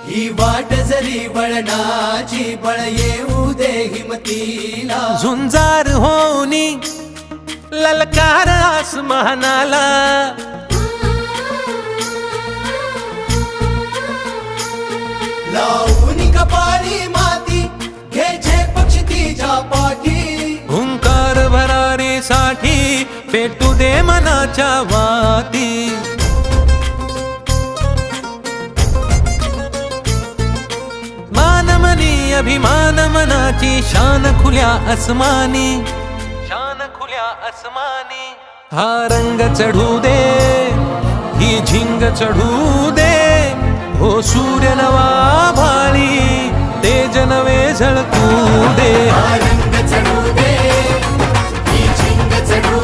ही वाट जरी वळणाची बळ येऊ दे हिमतीला झुंजार होनी ललकार आसमानाला लावून कपाळी माती घ्यायचे पक्षी तिच्या पाठी हुंकार भरारीसाठी पेटू दे मनाच्या वाती मानमनी अभिमान मनाची शान खुल्या आसमानी शान खुल्या आसमानी हा रंग चढू दे ही झिंग चढू दे हो सूर्य नवा भाळी तेज नवे झळकू दे रंग चढू दे ही झिंग चढू